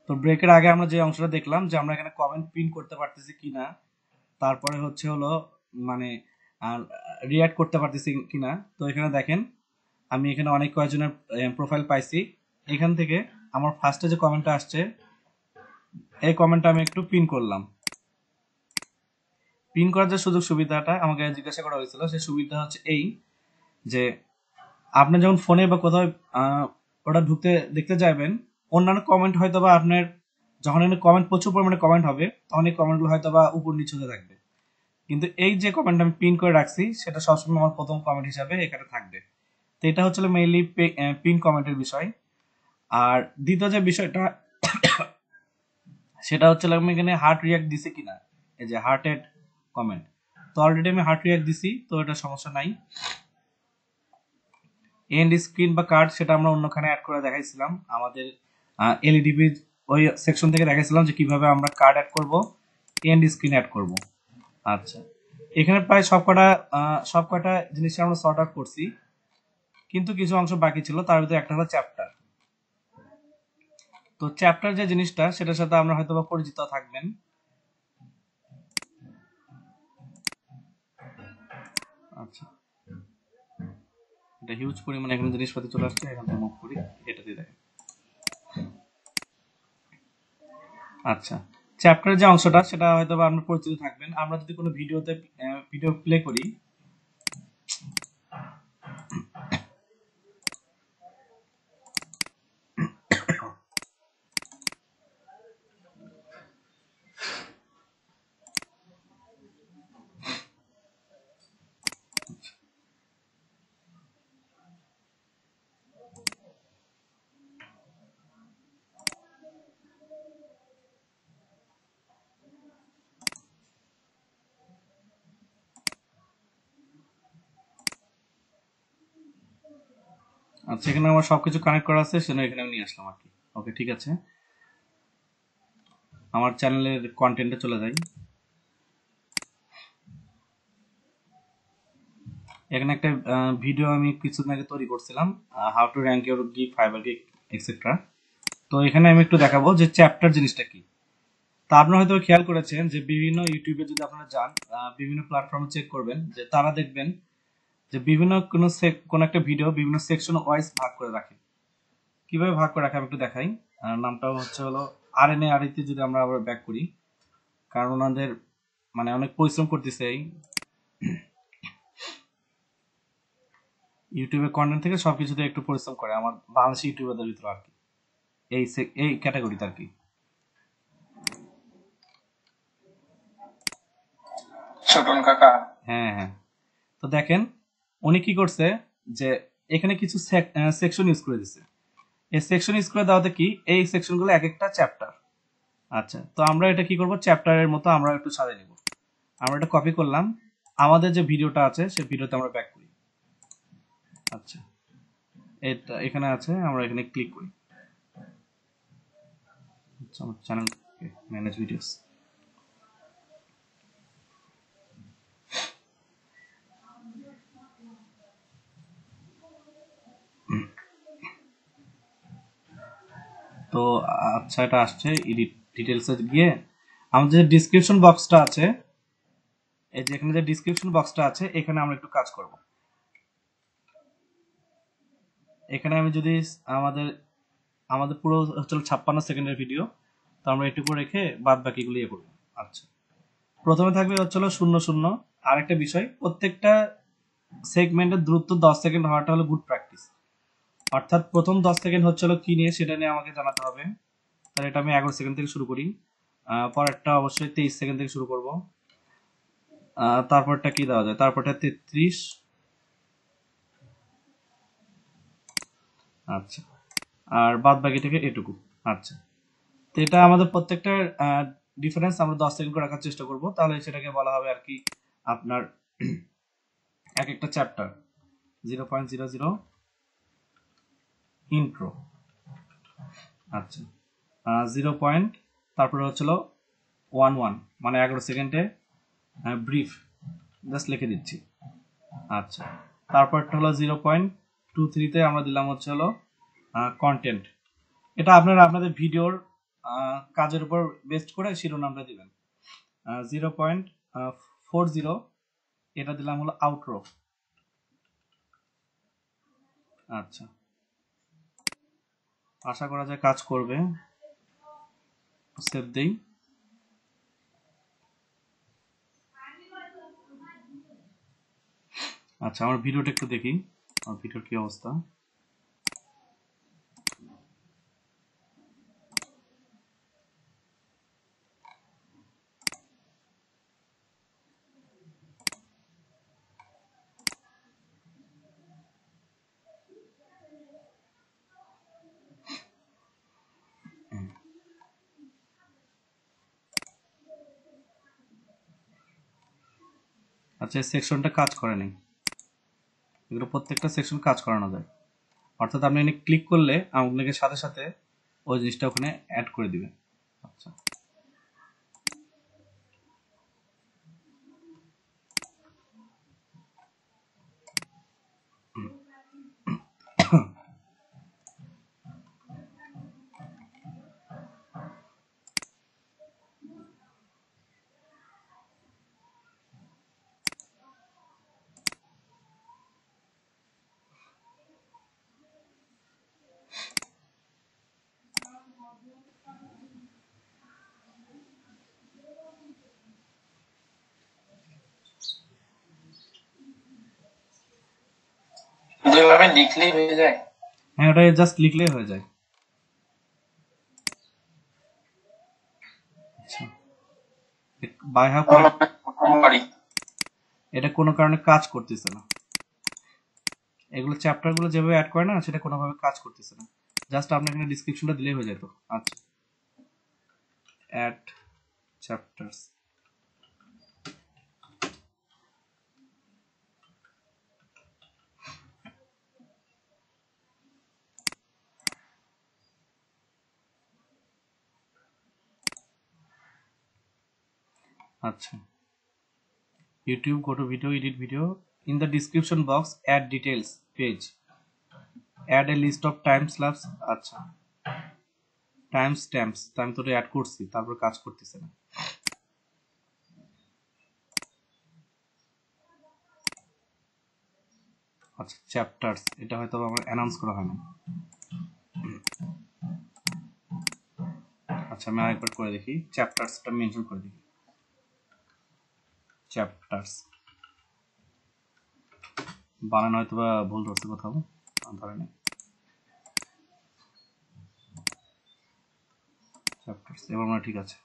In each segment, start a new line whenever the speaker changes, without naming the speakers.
তো ব্রেকের আগে আমরা যে অংশটা দেখলাম যে আমরা এখানে কমেন্ট পিন করতে পারতেছি কিনা, তারপরে হলো মানে রিঅ্যাক্ট করতে পারতেছি কিনা। তো এখানে দেখেন আমি এখানে অনেক কয়েকজনের প্রোফাইল পাইছি। এখান থেকে আমার ফার্স্টে যে কমেন্টটা আসছে এই কমেন্টটা আমি একটু পিন করলাম। পিন করার যে সুযোগ সুবিধাটা আমাকে জিজ্ঞাসা করা হয়েছিল, সেই সুবিধা হচ্ছে এই যে আপনি যখন ফোনে বা কোথাও ওটা ঢুকতে দেখতে যাবেন, অন্যান্য কমেন্ট হয়তো বা আপনার যখন এখানে কমেন্ট প্রচুর পরিমাণে কমেন্ট হবে তখন এই কমেন্টগুলো হয়তো বা উপর নিচে হতে থাকবে, কিন্তু এই যে কমেন্ট আমি পিন করে রাখছি সেটা সবসময় আমার প্রথম কমেন্ট হিসাবে এখানে থাকবে। তো এটা হচ্ছে মেইনলি পিন কমেন্টের বিষয়। আর দ্বিতীয় যে বিষয়টা সেটা হচ্ছে আমি এখানে হার্ট রিয়াক্ট দিছি কিনা, এই যে হার্টেড কমেন্ট। তো অলরেডি আমি হার্ট রিয়াক্ট দিছি, তো এটা সমস্যা নাই। এন্ড স্ক্রিন বা কার্ড সেটা আমরা অন্যখানে অ্যাড করে দেখাইছিলাম, আমাদের এলইডিবি ওই সেকশন থেকে দেখাইছিলাম যে কিভাবে আমরা কার্ড অ্যাড করব, এন্ড স্ক্রিন অ্যাড করব। আচ্ছা, এখানে প্রায় সবকটা জিনিস আমরা সর্ট আউট করছি, কিন্তু কিছু অংশ বাকি ছিল। তার ভিতরে একটা হলো চ্যাপ্টার। তো চ্যাপ্টার যে জিনিসটা সেটার সাথে আমরা হয়তো বা পরিচিত থাকবেন। আচ্ছা, এটা হিউজ পরিমাণে এখানে জিনিসপাতি চলে আসছে, এখান থেকে মুভ করি, এটা দিয়ে দেখেন। আচ্ছা, চ্যাপ্টারের যে অংশটা সেটা হয়তো বা আপনি পরিচিত থাকবেন। আমরা যদি কোনো ভিডিও প্লে করি, আচ্ছা এখানে আমার সবকিছু কানেক্ট করা আছে, সেজন্য এখানে আমি নিয়ে আসলাম আর কি। ওকে, ঠিক আছে, আমার চ্যানেলের কন্টেন্টে চলে যাই। এখানে একটা ভিডিও আমি কিছুদিন আগে তৈরি করছিলাম, how to rank your gig, fibre gig, etcetera. তো এখানে আমি একটু দেখাবো যে চ্যাপ্টার জিনিসটা কি। তা আপনারা হয়তো খেয়াল করেছেন যে বিভিন্ন ইউটিউবে যদি আপনারা যান, বিভিন্ন প্ল্যাটফর্মে চেক করবেন যে তারা দেখবেন যে বিভিন্ন কোনো একটা ভিডিও বিভিন্ন সেকশন ওয়াইজ ভাগ করে রাখে। কিভাবে ভাগ করে রাখে আমি একটু দেখাই। নামটা হলো আরএনএ আরিতে। যদি আমরা আবার ব্যাক করি, কারণ ওনাদের মানে অনেক পরিশ্রম করতেছে এই ইউটিউবের কন্টেন্ট থেকে সবকিছুতে একটু পরিশ্রম করে আমার বাংলাদেশি ইউটিউবারদের ভিতরে আর কি, এই ক্যাটাগরিতে আর কি। ছোটন কাকা, হ্যাঁ হ্যাঁ। তো দেখেন উনি কি করছে যে এখানে কিছু সেকশন ইউজ করে দিছে। এই সেকশন ইউজ করে দেওয়াতে কি, এই সেকশনগুলো এক একটা চ্যাপ্টার। আচ্ছা, তো আমরা এটা কি করব, চ্যাপ্টারের মতো আমরা একটু সাজিয়ে নিব। আমরা এটা কপি করলাম, আমাদের যে ভিডিওটা আছে সেই ভিডিওতে আমরা ব্যাক করি। আচ্ছা, এটা এখানে আছে, আমরা এখানে ক্লিক করি। আচ্ছা, আমার চ্যানেল ম্যানেজ ভিডিওস। তো আচ্ছা, এটা আসছে এডিট ডিটেলসে গিয়ে আমাদের যে ডিসক্রিপশন বক্সটা আছে, এই যে এখানে যে ডিসক্রিপশন বক্সটা আছে এখানে আমরা একটু কাজ করব। এখানে আমি যদি আমাদের আমাদের পুরো হচ্ছে 56 সেকেন্ডের ভিডিও, তো আমরা এটুকু রেখে বাদ বাকিগুলো ইয়ে করবো। আচ্ছা, প্রথমে থাকবে হচ্ছিল 00। আরেকটা বিষয়, প্রত্যেকটা সেগমেন্টের দূরত্ব 10 সেকেন্ড হওয়াটা হলো গুড প্র্যাকটিস। অর্থাৎ প্রথম 10 সেকেন্ড হচ্ছিল কি নিয়ে সেটা নিয়ে আমাকে জানাতে হবে। তাহলে এটা আমি 11 সেকেন্ড থেকে শুরু করি। পরেরটা অবশ্যই 23 সেকেন্ড থেকে শুরু করব। তারপরটা কি দেওয়া যায়, তারপরটা 33। আচ্ছা, আর বাদ বাকিটাকে এটুকু। আচ্ছা, তো এটা আমাদের প্রত্যেকটার ডিফারেন্স আমরা 10 সেকেন্ড করে রাখার চেষ্টা করব, তাহলে সেটাকে বলা হবে আর কি আপনার এক একটা চ্যাপ্টার। 0.00 ইন্ট্রো। আচ্ছা, 0. তারপরে হচ্ছিল 11 মানে 11 সেকেন্ডে ব্রিফ, জাস্ট লিখে দিচ্ছি। আচ্ছা, তারপরটা হলো 0.23তে আমরা দিলাম হচ্ছে হলো কন্টেন্ট। এটা আপনারা আপনাদের ভিডিওর কাজের উপর বেস্ট করে শিরোনামটা দিবেন। 0.40 এটা দিলাম হলো আউটরো। আচ্ছা, আশা করা যায় কাজ করবে। সেভ দেই। আচ্ছা, আমার ভিডিওটা একটু দেখি, আমার ভিডিওর কি অবস্থা। আচ্ছা, এই সেকশনটা কাজ করে নাই। এগুলো প্রত্যেকটা সেকশন কাজ করানো যায়, অর্থাৎ আপনি এখানে ক্লিক করলে আপনাকে সাথে সাথে ওই জিনিসটা ওখানে অ্যাড করে দিবে। আচ্ছা,
দুইভাবে লিখলেই হয়ে যায়।
হ্যাঁ, ওটা জাস্ট লিখলেই হয়ে যায়। আচ্ছা, বাই হাউ
পারি।
এটা কোনো কারণে কাজ করতেছে না। এগুলো চ্যাপ্টারগুলো যেভাবে অ্যাড করে না, সেটা কোনোভাবে কাজ করতেছে না। জাস্ট আপনি এখানে ডিসক্রিপশনটা দিলেই হয়ে যেত। আচ্ছা, অ্যাড চ্যাপ্টারস। আচ্ছা, YouTube, go to video, edit video. In the description box, add details page. Add a list of time slabs. আচ্ছা, টাইম স্ট্যাম্পস তো আমি তো অ্যাড করছি, তারপর কাজ করতেছে না। আচ্ছা, চ্যাপ্টারস, এটা হয়তো আমার অ্যানাউন্স করা হয় না। আচ্ছা, আমি আরেকবার করে দেখি, চ্যাপ্টারসটা মেনশন করে দেখি। চ্যাপ্টারস বানানো হয়তো বা ভুল ধরছে কোথাও, ধরে নেই। চ্যাপ্টারস এবার মনে হয় ঠিক আছে।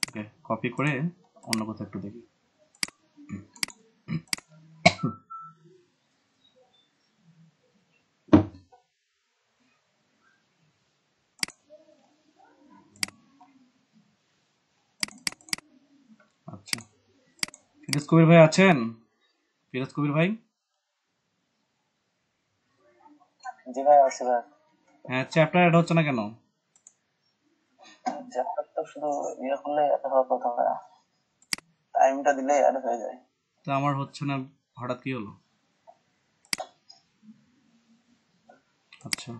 ওকে, কপি করে অন্য কোথাও একটু দেখি। আচ্ছা, ফিরোজ কবির ভাই আছেন? ফিরোজ কবির ভাই,
জি ভাই, আছে ভাই।
হ্যাঁ, চ্যাপ্টার অ্যাড হচ্ছে না কেন?
চ্যাপ্টার তো শুধু ইয়ে করলে হওয়ার কথা না, টাইমটা দিলে আর হয়ে যায়।
তো আমার হচ্ছে না, হঠাৎ কি হলো? আচ্ছা,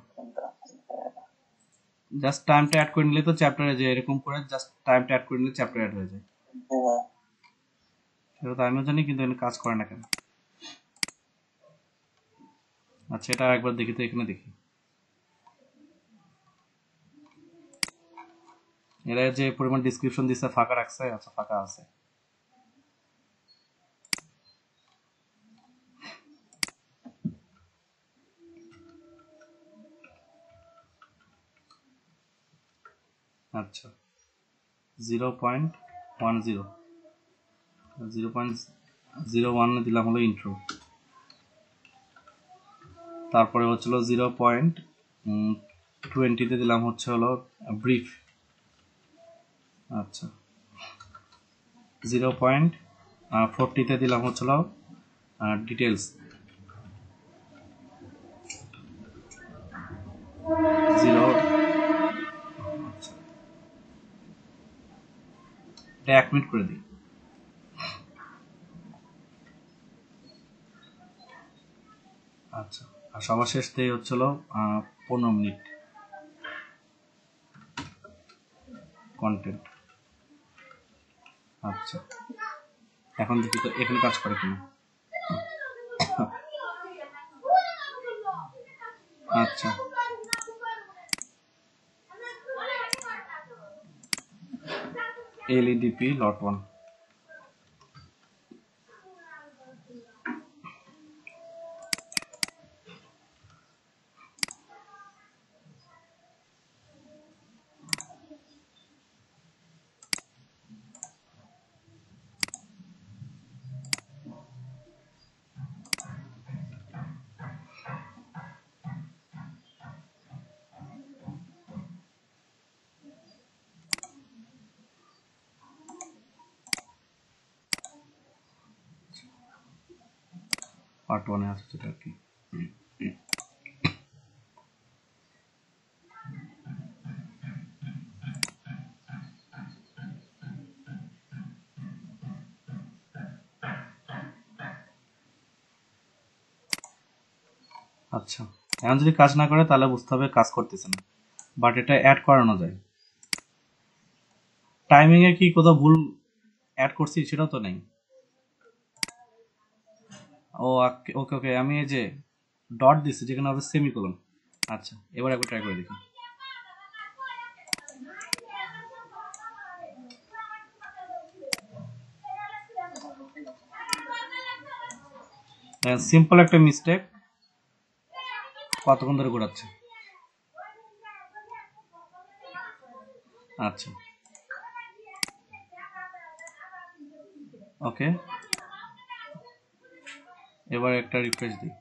জাস্ট টাইমটা অ্যাড করে নিলে তো চ্যাপ্টারে, যে এরকম করে জাস্ট টাইমটা অ্যাড করে নিলে চ্যাপ্টার অ্যাড হয়ে যায়।
জি ভাই।
সেটা তো আমিও জানি, কিন্তু এখানে কাজ করে না কেন? আচ্ছা, এটা একবার দেখি তো, এখানে দেখি। এরা যে পরিমাণ ডিসক্রিপশন দিচ্ছে ফাঁকা রাখছে। আচ্ছা, ফাঁকা আছে। আচ্ছা, 0.10, 0.01 দিলাম হলো ইন্ট্রো, তারপরে হচ্ছিল 0.20 দিলাম হচ্ছে হলো ব্রিফ। আচ্ছা, 0.40 দিলাম হচ্ছিল ডিটেলস। 0, আচ্ছা, এটা 1 মিনিট করে দিই। আচ্ছা, আর সবার শেষ দিয়ে হচ্ছিল 15 মিনিট কন্টেন্ট। আচ্ছা, এখন দেখি তো এখানে কাজ করে কিনা। আচ্ছা, এলইডিপি লট 1। পার্ট 1 এ আছে যেটা আর কি। আচ্ছা, এখন যদি কাজ না করে তাহলে বুঝতে হবে কাজ করতেছে না, বাট এটা অ্যাড করানো যায়। টাইমিং এ কি কোথাও ভুল অ্যাড করছি সেটাও তো নেই। ও ওকে ওকে, আমি এই যে ডট দিছি যেখানে হবে সেমিকোলন। আচ্ছা, এবার একবার ট্রাই করে দেখি। সিম্পল একটা মিস্টেক, কতক্ষণ ধরে ঘোরাচ্ছে। আচ্ছা, ওকে, এবার একটা রিফ্রেশ দিই।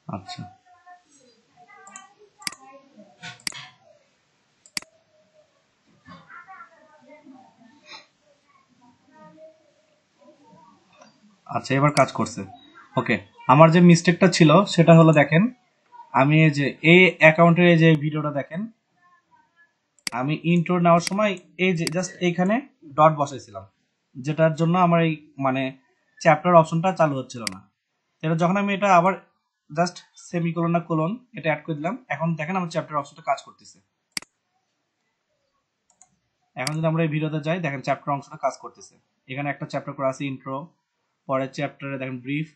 আচ্ছা, আচ্ছা, এবার কাজ করছে। ওকে, আমার যে মিস্টেকটা ছিল সেটা হলো, দেখেন আমি এই যে এই অ্যাকাউন্টের এই যে ভিডিওটা দেখেন, আমি ইন্ট্রো নেওয়ার সময় এই যে জাস্ট এইখানে ডট বসাইছিলাম, যেটার জন্য আমার এই মানে চ্যাপ্টার অপশনটা চালু হচ্ছিল না। এটা যখন আমি এটা আবার জাস্ট সেমিকোলন না কোলন এটা অ্যাড করে দিলাম, এখন দেখেন আমার চ্যাপ্টার অপশনটা কাজ করতেছে। এখন যদি আমরা এই ভিডিওতে যাই, দেখেন চ্যাপ্টার অংশটা কাজ করতেছে। এখানে একটা চ্যাপ্টার করে আছে ইন্ট্রো, পরের চ্যাপ্টারে দেখেন ব্রিফ,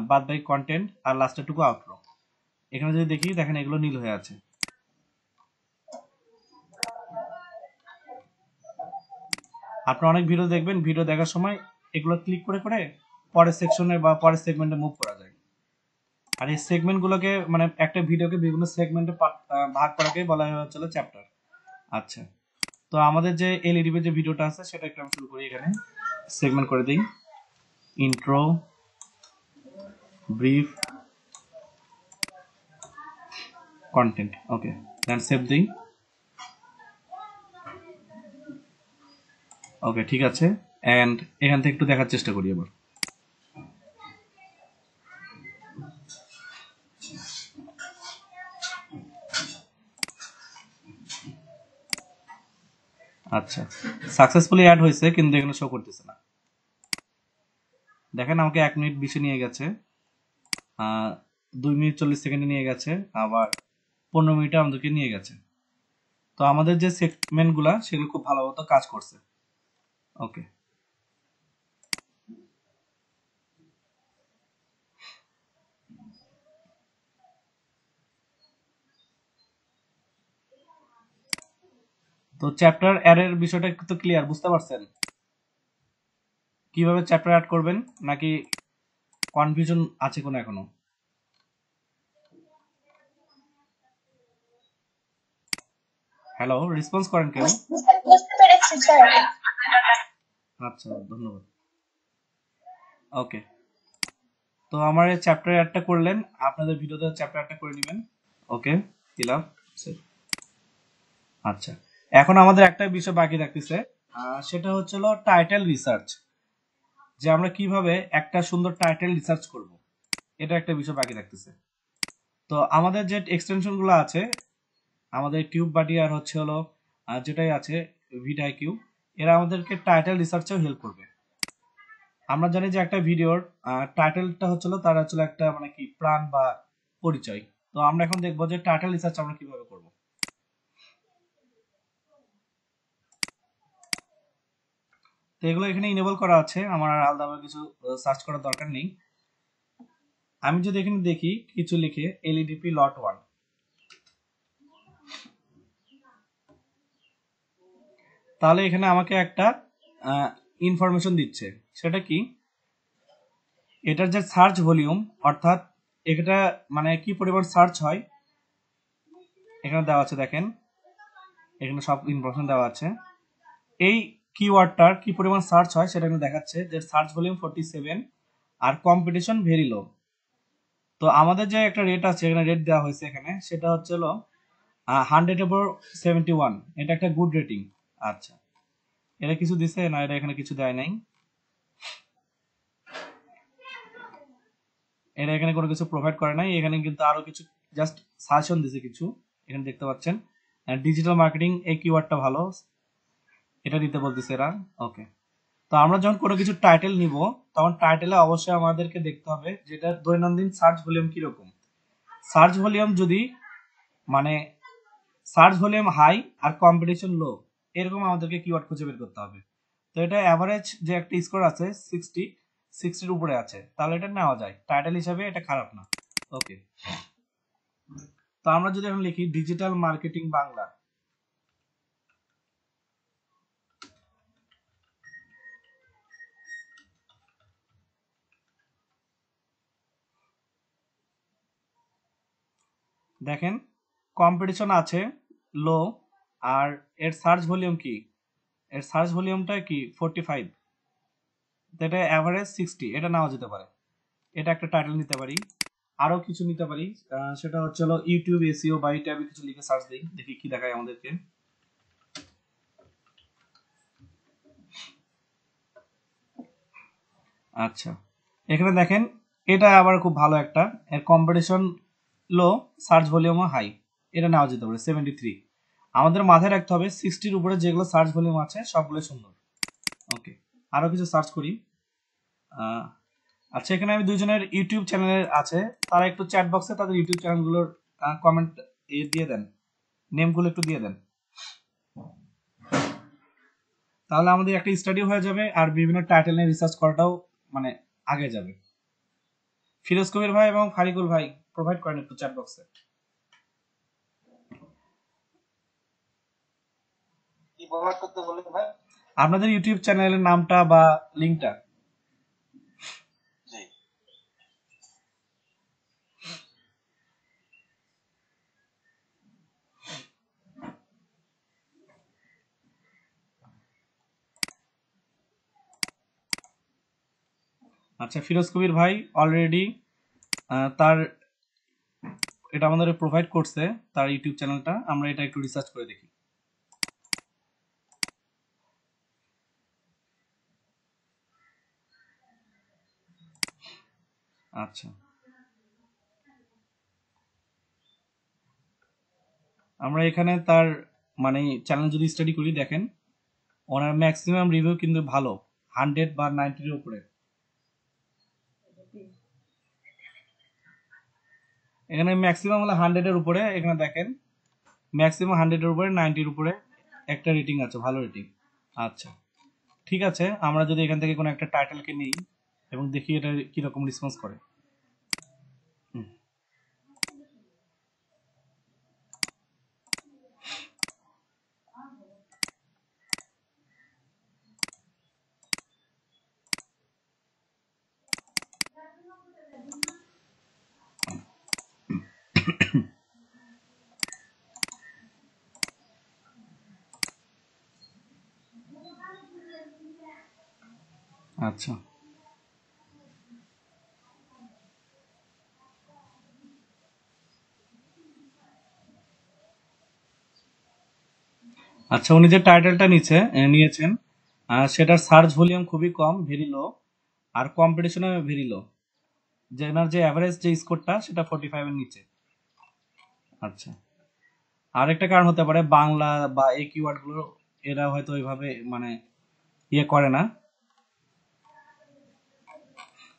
বাদ বাকি কন্টেন্ট, আর লাস্টের টুকু আউটরো। এখানে যদি দেখি, দেখেন এগুলো নীল হয়ে আছে। আপনি অনেক ভিডিও দেখবেন, ভিডিও দেখার সময় এগুলো ক্লিক করে করে পরের সেকশনে বা পরের সেগমেন্টে মুভ করা যায়। আর এই সেগমেন্টগুলোকে মানে একটা ভিডিওকে বিভিন্ন সেগমেন্টে ভাগ করাকে বলা হয় হচ্ছে চ্যাপ্টার। আচ্ছা, তো আমাদের যে এলইডি যে ভিডিওটা আছে সেটা একটু আমি শুরু করি। এখানে সেগমেন্ট করে দিই, ইন্ট্রো, ব্রিফ, কন্টেন্ট। ওকে, দেন সেভ দিই। ওকে, ঠিক আছে, এন্ড এখান থেকে একটু দেখার চেষ্টা করি এবার। আচ্ছা, সাকসেসফুলি অ্যাড হয়েছে কিন্তু এখানে শো করতেছে না। দেখেন আমাকে 1 মিনিট 20 নিয়ে গেছে, 2 মিনিট 40 সেকেন্ডে নিয়ে গেছে, আবার 15 মিনিটে আমাদেরকে নিয়ে গেছে। তো আমাদের যে সেগমেন্টগুলা সেগুলো খুব ভালো মতো কাজ করছে। ওকে, তো চ্যাপ্টার অ্যাড এর বিষয়টা একটু ক্লিয়ার বুঝতে পারছেন? কিভাবে চ্যাপ্টার অ্যাড করবেন, নাকি কনফিউশন আছে কোনো এখনো? হ্যালো, রেসপন্স করেন কেউ?
বুঝতে পেরেছি স্যার।
আচ্ছা, ধন্যবাদ। ওকে, তো আমার এই চ্যাপ্টার অ্যাডটা করলেন, আপনাদের ভিডিওতে চ্যাপ্টার অ্যাডটা করে নেবেন। ওকে, দিলাম। আচ্ছা, এখন আমাদের একটা বিষয় বাকি থাকতেছে, সেটা হচ্ছিল টাইটেল রিসার্চ, যে আমরা কিভাবে একটা সুন্দর টাইটেল রিসার্চ করব, এটা একটা বিষয় বাকি থাকতেছে। তো আমাদের যে এক্সটেনশন গুলো আছে, আমাদের টিউব বাটি আর হচ্ছে হলো যেটাই আছে ভিডিআইকিউ, এরা আমাদেরকে টাইটেল রিসার্চেও হেল্প করবে। আমরা জানি যে একটা ভিডিওর টাইটেলটা হচ্ছিল তার হচ্ছিল একটা মানে কি প্রাণ বা পরিচয়। তো আমরা এখন দেখবো যে টাইটেল রিসার্চ আমরা কিভাবে করব। তো এগুলো এখানে ইনেবল করা আছে, আমার আর আলাদাভাবে কিছু সার্চ করার দরকার নেই। আমি যদি এখানে দেখি কিছু লিখে এলইডিপি লট 1, তাহলে এখানে আমাকে একটা ইনফরমেশন দিচ্ছে। সেটা কি, এটার যে সার্চ ভলিউম, অর্থাৎ এটা মানে কি পরিমাণ সার্চ হয় এখানে দেওয়া আছে। দেখেন এখানে সব ইনফরমেশন দেওয়া আছে। এই কিওয়ার্ডটার কি পরিমাণ সার্চ হয় সেটা এখানে দেখাচ্ছে যে সার্চ ভলিউম 47 আর কম্পিটিশন ভেরি লো। তো আমাদের যে একটা রেট আছে এখানে, রেট দেওয়া হয়েছে এখানে, সেটা হচ্ছে হলো 100/71। এটা একটা গুড রেটিং। আচ্ছা, এটা কিছু দিছে না? এটা এখানে কিছু দেয় নাই, এটা এখানে কোনো কিছু প্রোভাইড করে নাই। এখানে কিন্তু আরো কিছু জাস্ট সাজেশন দিছে কিছু, এখানে দেখতে পাচ্ছেন। ডিজিটাল মার্কেটিং এই কিওয়ার্ডটা ভালো, এটা দিতে বলতেছে এরা। ওকে, তো আমরা যখন কোনো কিছু টাইটেল নিব তখন টাইটেলে অবশ্যই আমাদেরকে দেখতে হবে যেটা দৈনন্দিন সার্চ ভলিউম কিরকম। সার্চ ভলিউম যদি মানে সার্চ ভলিউম হাই আর কম্পিটিশন লো, এরকম আমাদেরকে কিওয়ার্ড খুঁজে বের করতে হবে। তো এটা অ্যাভারেজ যে একটা স্কোর আছে 60-60 এর উপরে আছে, তাহলে এটা নেওয়া যায় টাইটেল হিসাবে, এটা খারাপ না। ওকে, তো আমরা যদি এখন লিখি ডিজিটাল মার্কেটিং বাংলা, দেখেন কম্পিটিশন আছে লো, আর এর সার্চ ভলিউম কি, এর সার্চ ভলিউমটা কি 45, এটা অ্যাভারেজ 60, এটা নেওয়া যেতে পারে। এটা একটা টাইটেল নিতে পারি। আরো কিছু নিতে পারি, সেটা হচ্ছে হলো ইউটিউব এসইও বা এই ট্যাবে কিছু লিখে সার্চ দিই, দেখি কি দেখায় আমাদেরকে। আচ্ছা, এখানে দেখেন এটা আবার খুব ভালো একটা, এর কম্পিটিশন লো, সার্চ ভলিউমও হাই, এটা নেওয়া যেতে পারে 73। আমাদের মাথায় রাখতে হবে 60-র উপরে যেগুলো সার্চ ভলিউম আছে সবগুলো সুন্দর। ওকে, আরো কিছু সার্চ করি। আহ, আচ্ছা, এখানে আমি দুইজনের ইউটিউব চ্যানেল আছে, তারা একটু চ্যাট বক্সে তাদের ইউটিউব চ্যানেলগুলোর কমেন্ট দিয়ে দেন, নেমগুলো একটু দিয়ে দেন, তাহলে আমাদের একটা স্টাডি হয়ে যাবে আর বিভিন্ন টাইটেল নিয়ে রিসার্চ করাটাও মানে আগে যাবে। ফিরোজ কবির ভাই এবং ফারিকুল ভাই প্রোভাইড করেন একটু চ্যাট বক্সে
কি ব্যবহার করতে বলেন ভাই?
আপনাদের ইউটিউব চ্যানেলের নামটা বা লিংকটা।
জি,
আচ্ছা, ফিরোজ কবির ভাই অলরেডি তার এটা আমাদের প্রোভাইড করছে, তার ইউটিউব চ্যানেলটা। আমরা এটা একটু রিসার্চ করে দেখি। আচ্ছা, আমরা এখানে তার মানে চ্যানেল যদি স্টাডি করি, দেখেন ওনার ম্যাক্সিমাম রিভিউ কিন্তু ভালো, 100 বা 90 এর উপরে। এখানে ম্যাক্সিমাম হলো 100 এর উপরে, এখানে দেখেন ম্যাক্সিমাম 100 এর উপরে, 90 এর উপরে একটা রেটিং আছে, ভালো রেটিং। আচ্ছা, ঠিক আছে, আমরা যদি এখান থেকে কোনো একটা টাইটেলকে নিই এবং দেখি এটা কিরকম রেসপন্স করে। হুম, আচ্ছা, আচ্ছা, উনি যে টাইটেলটা নিয়েছেন সেটার সার্চ ভলিউম খুবই কম, ভেরি লো, আর কম্পিটিশনে ভেরি লো, যে এনার যে অ্যাভারেজ যে স্কোরটা সেটা 45 এর নিচে। আচ্ছা, আরেকটা কারণ হতে পারে বাংলা বা এই কিওয়ার্ডগুলো এরা হয়তো ওইভাবে মানে ইয়ে করে না।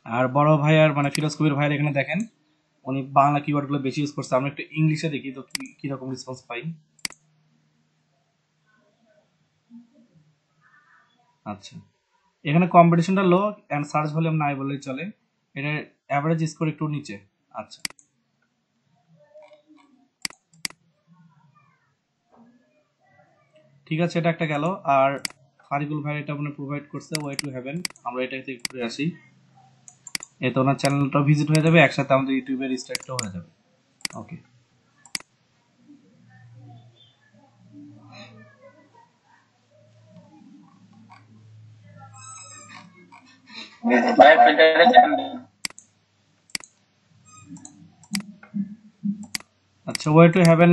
আর বড় ভাই আর মানে ফিরোজ কবির ভাইয়ের এখানে দেখেন উনি বাংলা কিওয়ার্ডগুলো বেশি ইউজ করছে। আমরা একটু ইংলিশে দেখি তো কিরকম রেসপন্স পাই। আচ্ছা, এখানে কম্পিটিশনটা লো অ্যান্ড সার্চ ভলিউম নাই বললেই চলে, এটার অ্যাভারেজ স্কোর একটু নিচে। আচ্ছা, ঠিক আছে, এটা একটা গেল। আর ফারিকুল ভাই এটা মানে প্রোভাইড করছে ওয়ে টু হেভেন, আমরা এটা থেকে ঘুরে আসি। এতে ওনার চ্যানেলটা ভিজিট হয়ে যাবে, একসাথে আমাদের ইউটিউবের স্টার্টটাও হয়ে যাবে। ওকে,
ভাই ফিল্টারে চ্যানেল
আচ্ছা, ওয়ে টু হেভেন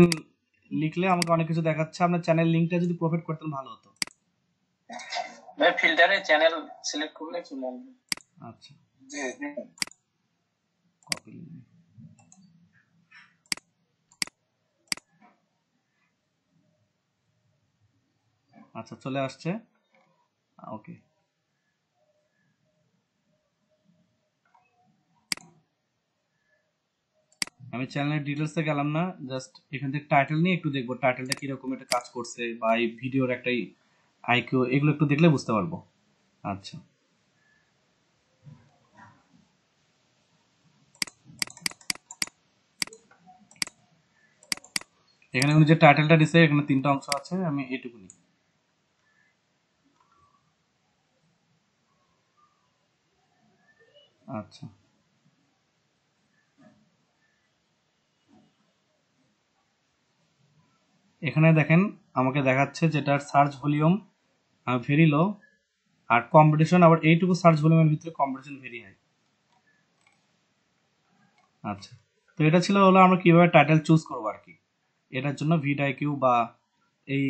লিখলে আমাকে অনেক কিছু দেখাচ্ছে। আপনার চ্যানেল লিঙ্কটা যদি প্রোভাইড করতেন ভালো হতো।
ভাই ফিল্টারে চ্যানেল সিলেক্ট করলে চলে আসবে।
আচ্ছা,
জি জি।
কপি। আচ্ছা, চলে আসছে। ওকে, আমি চ্যানেলের ডিটেলসে গেলাম না, জাস্ট এখান থেকে টাইটেল নিয়ে একটু দেখবো টাইটেলটা কিরকম একটা কাজ করছে বা এই ভিডিওর একটা আইকিউ এগুলো একটু দেখলে বুঝতে পারবো। আচ্ছা, এখানে উনি যে টাইটেলটা দিছে এখানে 3টা অংশ আছে, আমি এইটুকুনি। আচ্ছা, এখানে দেখেন আমাকে দেখাচ্ছে যেটার সার্চ ভলিউম ভেরি লো, আর কম্পিটিশন আবার এইটুকু সার্চ ভলিউমের ভিতরে কম্পিটিশন ভেরি হাই। আচ্ছা, তো এটা ছিল হলো আমরা কিভাবে টাইটেল চুজ করবো আর কি। এটার জন্য ভিডআইকিউ বা এই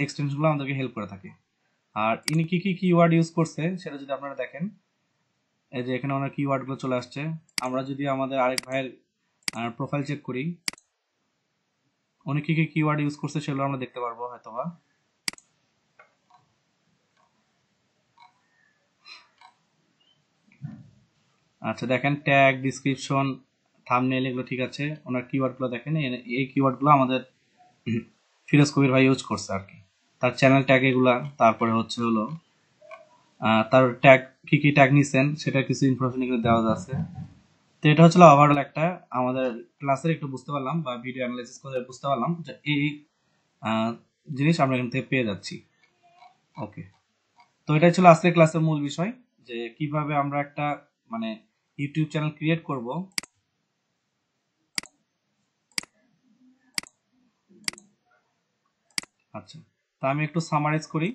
এক্সটেনশনগুলো আমাদেরকে হেল্প করে থাকে। আর ইনি কি কি কিওয়ার্ড ইউজ করছে সেটা যদি আপনারা দেখেন, এই যে এখানে ওনার কিওয়ার্ডগুলো চলে আসছে। আমরা যদি আমাদের আরেক ভাইয়ের প্রোফাইল চেক করি, উনি কি কি কিওয়ার্ড ইউজ করছে সেগুলো আমরা দেখতে পারবো হয়তোবা। আচ্ছা, দেখেন ট্যাগ, ডিসক্রিপশন, থাম্বনেল এগুলো ঠিক আছে। ওনার কিওয়ার্ডগুলো দেখেন, এই কিওয়ার্ডগুলো আমাদের ফিরোজ কবির ভাই ইউজ করছে আর কি। তার চ্যানেল ট্যাগ এগুলা, তারপরে হচ্ছে হলো তার ট্যাগ কি কি ট্যাগ নিছেন সেটা কিছু ইনফরমেশন এখানে দেওয়া আছে। তো এটা হচ্ছে ওভারঅল একটা আমাদের ক্লাসের একটু বুঝতে পারলাম বা ভিডিও অ্যানালাইসিস করে বুঝতে পারলাম যে এই আহ, জিনিস আমরা এখান থেকে পেয়ে যাচ্ছি। ওকে, তো এটাই ছিল আজকের ক্লাসের মূল বিষয়, যে কিভাবে আমরা একটা মানে ইউটিউব চ্যানেল ক্রিয়েট করব। আচ্ছা, তা আমি একটু সামারাইজ করি।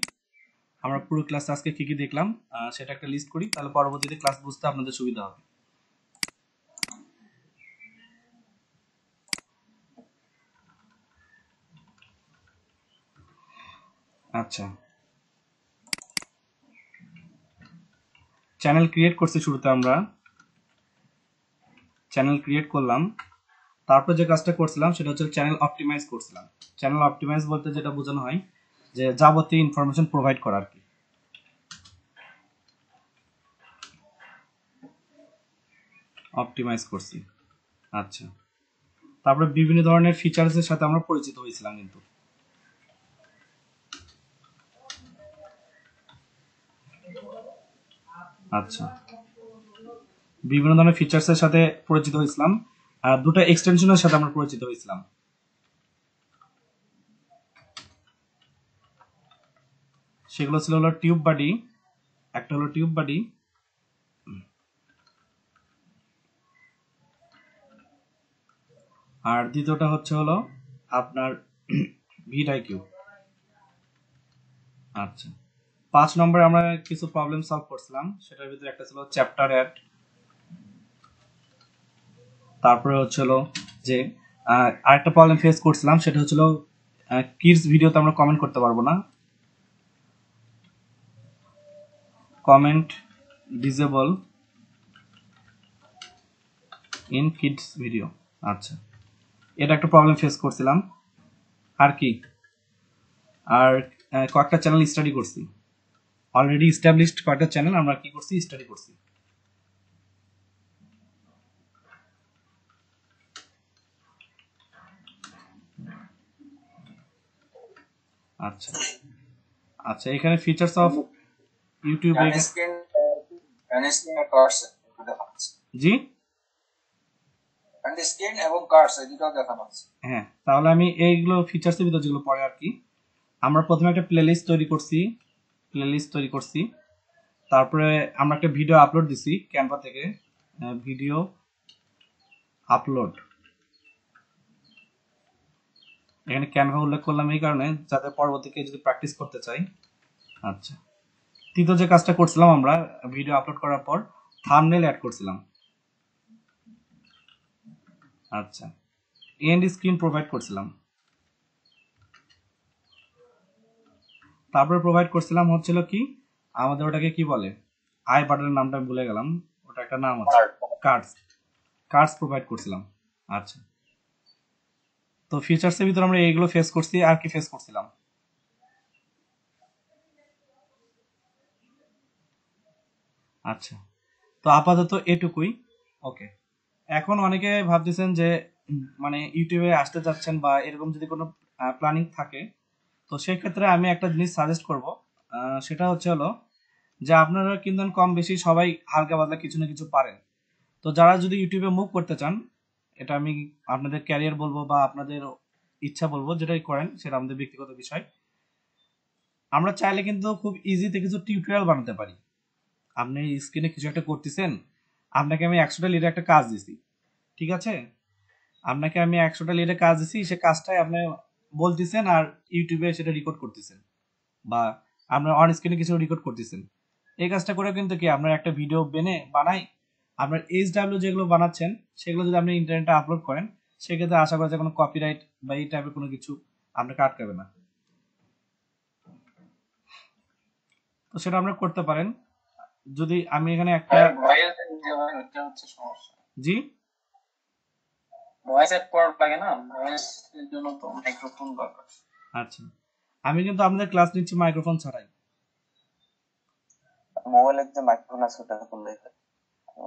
আমরা পুরো ক্লাস আজকে কি কি দেখলাম সেটা একটা লিস্ট করি, তাহলে পরবর্তীতে ক্লাস বুঝতে আপনাদের সুবিধা হবে। আচ্ছা, চ্যানেল ক্রিয়েট করছি, শুরুতে আমরা চ্যানেল ক্রিয়েট করলাম। তারপর যে কাজটা করছিলাম সেটা হচ্ছে চ্যানেল অপটিমাইজ করছিলাম। চ্যানেল অপটিমাইজ বলতে যেটা বোঝানো হয় যে যাবতীয় ইনফরমেশন প্রোভাইড করা আর কি। অপটিমাইজ করছি। আচ্ছা, তারপরে বিভিন্ন ধরনের ফিচার্সের সাথে আমরা পরিচিত হয়েছিলাম কিন্তু। আচ্ছা, বিভিন্ন ধরনের ফিচার্সের সাথে পরিচিত হয়েছিলাম, আর দুটো এক্সটেনশনের সাথে আমরা পরিচিত হয়েছিলাম। সেগুলো ছিল হলো টিউব বাডি, একটা হলো টিউব বাডি, আর দ্বিতীয়টা হচ্ছে হলো আপনার ভিডআইকিউ। আচ্ছা, 5 নম্বরে আমরা কিছু প্রবলেম সলভ করছিলাম, সেটার ভিতরে একটা ছিল চ্যাপ্টার অ্যাড। তারপরে হচ্ছিল যে আরেকটা প্রবলেম ফেস করছিলাম, সেটা হচ্ছিল কিডস ভিডিওতে আমরা কমেন্ট করতে পারবো না। Comment disable in kids video. আচ্ছা, এটা একটা প্রবলেম ফেস করছিলাম। আর কি, আর কয়েকটা চ্যানেল স্টাডি করছি, অলরেডি এস্টাবলিশড কয়েকটা চ্যানেল আমরা কি করছি, স্টাডি করছি। আচ্ছা আচ্ছা, এখানে ফিচার্স অফ ইউটিউব। জি, হ্যাঁ, তাহলে আমি এইগুলো ফিচার্সের ভিতর যেগুলো পড়ে আর কি, আমরা প্রথমে একটা প্লেলিস্ট তৈরি করছি। তারপরে আমরা একটা ভিডিও আপলোড দিছি ক্যানভা থেকে, ভিডিও আপলোড। এখানে ক্যানভা উল্লেখ করলাম এই কারণে যাতে পরবর্তীতে যদি প্র্যাকটিস করতে চাই। আচ্ছা, তৃতীয় যে কাজটা করছিলাম আমরা ভিডিও আপলোড করার পর থাম্বনেল অ্যাড করছিলাম। আচ্ছা, এন্ড স্ক্রিন প্রোভাইড করছিলাম। তারপরে প্রোভাইড করছিলাম হচ্ছিল কি, আমাদের ওটাকে কি বলে, আই বাটনের নামটা ভুলে গেলাম, ওটা একটা নাম আছে, কার্ডস প্রোভাইড করছিলাম। আচ্ছা, তো ফিচার্সের ভিতরে আমরা এইগুলো ফেস করছি। আর কি ফেস করছিলাম? আচ্ছা, তো আপাতত এটুকুই। ওকে, এখন অনেকে ভাবতেছেন যে মানে ইউটিউবে আসতে যাচ্ছেন বা এরকম যদি কোনো প্ল্যানিং থাকে, তো সেই ক্ষেত্রে আমি একটা জিনিস সাজেস্ট করব। সেটা হলো যে আপনারা কিন্তু কম বেশি সবাই হালকা পাতলা কিছু না কিছু পারেন। তো যারা যদি ইউটিউবে মুভ করতে চান, এটা আমি আপনাদের ক্যারিয়ার বলবো বা আপনাদের ইচ্ছা বলবো, যেটাই করেন সেটা আমাদের ব্যক্তিগত বিষয়। আমরা চাইলে কিন্তু খুব ইজিতে কিছু টিউটোরিয়াল বানাতে পারি। আপনি স্ক্রিনে কিছু একটা করতেছেন, আপনাকে আমি 100টা লিডে একটা কাজ দিছি, ঠিক আছে? আপনাকে আমি 100টা লিডে কাজ দিছি, সে কাজটাই আপনি বলতেছেন আর ইউটিউবে সেটা রেকর্ড করতেছেন, বা আপনার অন স্ক্রিনে কিছু রেকর্ড করতেছেন। এই কাজটা করে কিন্তু কি আপনার একটা ভিডিও বানাই, আপনার এইচডাব্লিউ যেগুলো বানাচ্ছেন সেগুলো যদি আপনি ইন্টারনেটে আপলোড করেন, সেক্ষেত্রে আশা করা যায় কোনো কপিরাইট বা এই টাইপের কোনো কিছু আপনাকে আটকাবে না। তো সেটা আপনারা করতে পারেন। যদি আমি এখানে একটা জি,
ভয়েস অ্যাড করার লাগে না, ভয়েস এর জন্য তো মাইক্রোফোন দরকার।
আচ্ছা, আমি কিন্তু আপনাদের ক্লাস নিচ্ছি মাইক্রোফোন ছাড়াই।
মোবাইলের যে মাইক্রোফোন আছে ওটা করলেই হয়।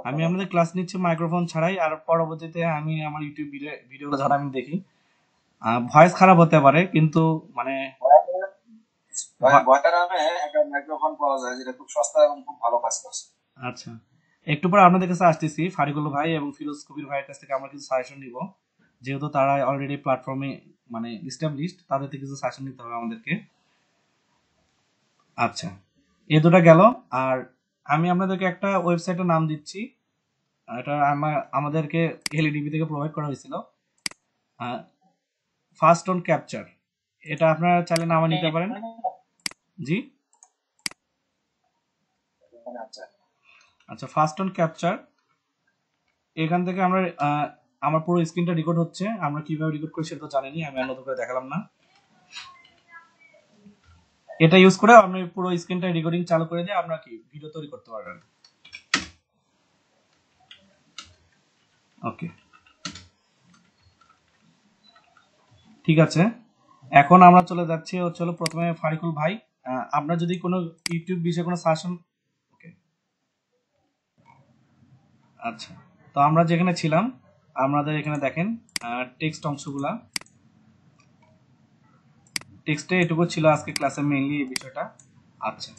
আমি আপনাদের ক্লাস নিচ্ছি মাইক্রোফোন ছাড়াই, আর পরবর্তীতে আমি আমার ইউটিউব ভিডিওগুলো যারা আমি দেখি, ভয়েস খারাপ হতে পারে কিন্তু মানে
ভয়টার নামে একটা মাইক্রোফোন পাওয়া যায় যেটা খুব সস্তা এবং খুব ভালো কাজ করছে।
আচ্ছা, একটু পরে আপনাদের কাছে আসতেছি, ফারিকুল ভাই এবং ফিরোজ কবির ভাইয়ের কাছ থেকে আমরা কিছু সাজেশন নিব, যেহেতু তারা অলরেডি প্ল্যাটফর্মে মানে এস্টাবলিশড, তাদের থেকে কিছু সাজেশন নিতে হবে আমাদেরকে। আচ্ছা, এ দুটো গেল। আর আমি আপনাদেরকে একটা ওয়েবসাইটের নাম দিচ্ছি, এটা আমাদেরকে এলইডিবি থেকে প্রোভাইড করা হয়েছিল, ফাস্ট অন ক্যাপচার। এটা আপনারা চাইলে নামা নিতে পারেন। জি, আচ্ছা, ফাস্ট অন ক্যাপচার, এখান থেকে আমরা আমার পুরো স্ক্রিনটা রেকর্ড হচ্ছে। আমরা কিভাবে রেকর্ড করি সেটা তো জানেনই, আমি আর নতুন করে দেখালাম না। এটা ইউজ করে আপনি পুরো স্ক্রিনটা রেকর্ডিং চালু করে দিয়ে আপনারা কি ভিডিও তৈরি করতে পারবেন। ওকে, ঠিক আছে। এখন আমরা চলে যাচ্ছি হলো প্রথমে ফারিকুল ভাই, আপনার যদি কোনো ইউটিউব বিষয়ে কোনো সাজেশন। ওকে, আচ্ছা, তো আমরা যেখানে ছিলাম, আমাদের এখানে দেখেন টেক্সট অংশগুলা, টেক্সটে এটুকু ছিল আজকে ক্লাসে মেইনলি এই বিষয়টা। আচ্ছা,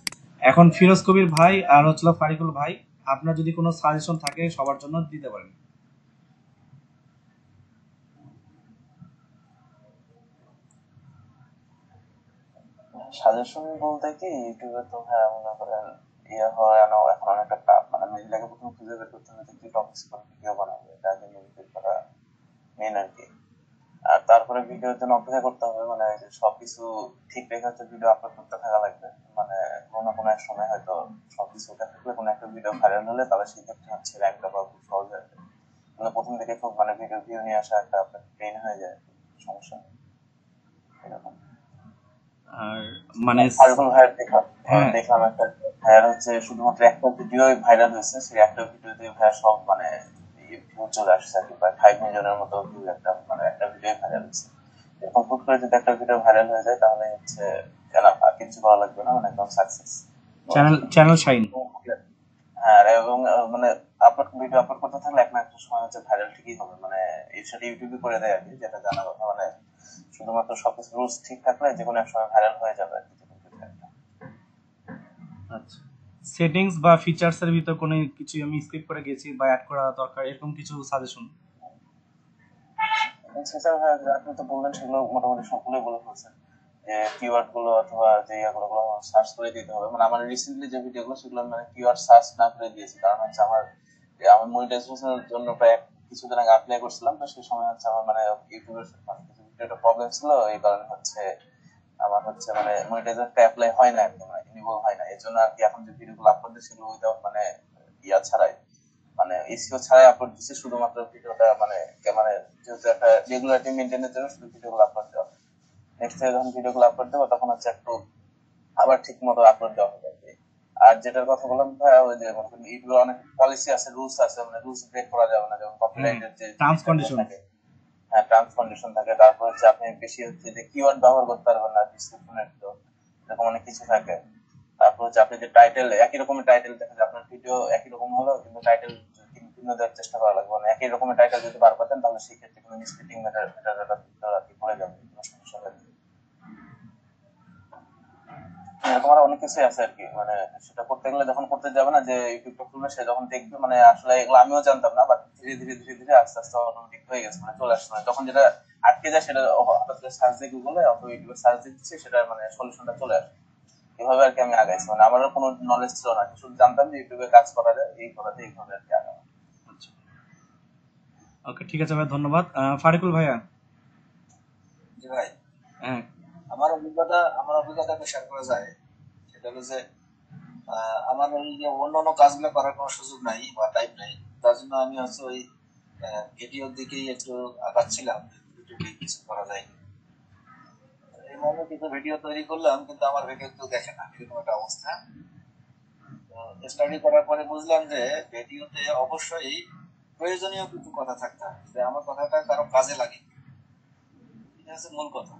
এখন ফিরোজ কবির ভাই আর ফারিকুল ভাই, আপনার যদি কোনো সাজেশন থাকে সবার জন্য দিতে পারেন।
সাজেশন বলতে কি, ইউটিউবে তো হ্যাঁ মনে করেন ইয়ে হয় না, এখন অনেকটা টাফ, মানে মিডিয়াকে প্রথমে খুঁজে বের করতে হবে যে কি টপিক্স করে ভিডিও বানাবে, এটা আগে মেডিটেট করা মেন আর কি। আর তারপরে ভিডিওর জন্য অপেক্ষা করতে হবে, মানে সবকিছু ঠিক রেখে হচ্ছে ভিডিও আপলোড করতে থাকা লাগবে। মানে কোনো না কোনো এক সময় হয়তো সবকিছু ওকে থাকলে কোনো একটা ভিডিও ভাইরাল হলে তাহলে সেই ক্ষেত্রে হচ্ছে র্যাঙ্কটা পাওয়া খুব সহজ হয়ে যায়। মানে প্রথম দিকে খুব মানে ভিডিও ভিউ নিয়ে আসা একটা পেইন হয়ে যায়, সমস্যা এরকম।
আর মানে
ফারুকুল ভাইয়ের দেখলাম
হ্যাঁ
দেখলাম একটা ভাইয়ার হচ্ছে শুধুমাত্র একটা ভিডিও ভাইরাল হয়েছে, সেই একটা ভিডিওতে ভাইয়া সব মানে ভিউ চলে আসছে আর কি, প্রায় 5 মিলিয়নের মতো ভিউ একটা মানে একটা ভিডিও ভাইরাল হয়েছে। এরকম হুট করে যদি একটা ভিডিও ভাইরাল হয়ে যায় তাহলে হচ্ছে আর কিছু করা লাগবে না, মানে একদম সাকসেস।
Channel shine.
হ্যাঁ, এবং মানে ভিডিও আপলোড করতে থাকলে এক না একটা সময় হচ্ছে ভাইরাল ঠিকই হবে, মানে এই সেটা ইউটিউবে করে দেয় আর কি, যেটা জানা কথা। মানে শুধুমাত্র সবকিছু রুলস ঠিক থাকলে যে কোনো এক সময় ভাইরাল হয়ে যাবে আর কি, যে কোনো কিছু একটা।
আচ্ছা, সেটিংস বা ফিচার্স এর ভিতর কোনো কিছু আমি স্কিপ করে গেছি বা অ্যাড করা দরকার, এরকম কিছু সাজেশন?
সেটা আপনি তো বললেন, সেগুলো মোটামুটি সবগুলোই বলে ফেলছেন, যে কিওয়ার্ড গুলো অথবা যে ইয়াগুলো সার্চ করে দিতে হবে। মানে আমার রিসেন্টলি যে ভিডিওগুলো সেগুলো মানে কিওয়ার্ড সার্চ না করে দিয়েছি, কারণ হচ্ছে আমার মনিটাইজেশনের জন্য প্রায় কিছুদিন আগে অ্যাপ্লাই করছিলাম, তো সেই সময় হচ্ছে আমার মানে ইউটিউবের মানে কিছু একটা প্রবলেম ছিল, এই কারণে হচ্ছে আমার হচ্ছে মানে মনিটাইজেশনটা অ্যাপ্লাই হয় না আর কি, মানে ইনেবল হয় না। এর জন্য আর কি এখন যে ভিডিওগুলো আপলোড দিচ্ছি সেগুলো উইদাউট মানে ইয়া ছাড়াই, মানে এসিও ছাড়াই আপলোড দিচ্ছে, শুধুমাত্র ভিডিওটা মানে মানে যেহেতু একটা রেগুলারিটি মেনটেনের জন্য শুধু ভিডিওগুলো আপলোড দেওয়া। নেক্সট টাইম যখন ভিডিওগুলো আপলোড দেবো তখন হচ্ছে একটু আবার ঠিক মতো আপলোড দেওয়া হবে আর কি। আর যেটার কথা বললাম ভাই, ওই যে মনে করেন ইউটিউবে অনেক পলিসি আছে, রুলস আছে, মানে রুলস ব্রেক করা যাবে না, যেমন
হ্যাঁ,
কপিরাইটের যে
টার্মস
জিনিসটা
কন্ডিশন।
থাকে। হ্যাঁ, টার্মস কন্ডিশন থাকে। তারপর হচ্ছে আপনি বেশি হচ্ছে যে কিওয়ার্ড ব্যবহার করতে পারবেন না ডিসক্রিপশনের ভিতর, এরকম অনেক কিছু থাকে। তারপর হচ্ছে আপনি যে টাইটেল, একই রকমের টাইটেল দেখা যায়, আপনার ভিডিও একই রকম হলো কিন্তু টাইটেল ভিন্ন দেওয়ার চেষ্টা করা লাগবে, মানে একই রকমের টাইটেল যদি বারবার দেন তাহলে সেই ক্ষেত্রে কোনো মিসলিডিং ম্যাটার আর কি পড়ে যাবে, কোনো সমস্যা হবে না। এরকম আরো অনেক কিছুই আছে আর কি, মানে সেটা করতে গেলে যখন করতে যাবে না, যে ইউটিউবটা খুলবে সে যখন দেখবে, মানে আসলে এগুলো আমিও জানতাম না, বাট ধীরে ধীরে ধীরে ধীরে আস্তে আস্তে অটোমেটিক হয়ে গেছে, মানে চলে আসছে। মানে যখন যেটা আটকে যায় সেটা হঠাৎ করে সার্চ দিয়ে গুগলে অথবা ইউটিউবে সার্চ দিচ্ছে, সেটা মানে সলিউশনটা চলে আসে। এভাবে আর কি আমি আগাইছি, মানে আমারও কোনো নলেজ ছিল না, শুধু জানতাম যে ইউটিউবে কাজ করা যায়, এই করা যায়, এইভাবে আর কি আগাম।
আচ্ছা, ওকে, ঠিক আছে ভাই, ধন্যবাদ। ফারিকুল ভাইয়া।
জি ভাই,
হ্যাঁ,
আমার অভিজ্ঞতা একটু শেয়ার করা যায়। সেটা হলো যে আমার ওই যে অন্যান্য কাজগুলো করার কোনো সুযোগ নাই বা টাইম নাই, তার জন্য আমি হচ্ছে ওই ভিডিওর দিকেই একটু আগাচ্ছিলাম, ইউটিউবে কিছু করা যায়। এই মর্মে কিছু ভিডিও তৈরি করলাম, কিন্তু আমার ভিডিও কেউ দেখে না, এরকম একটা অবস্থা। তো স্টাডি করার পরে বুঝলাম যে ভিডিওতে অবশ্যই প্রয়োজনীয় কিছু কথা থাকতে হবে, যে আমার কথাটা কারো কাজে লাগে, এটা হচ্ছে মূল কথা।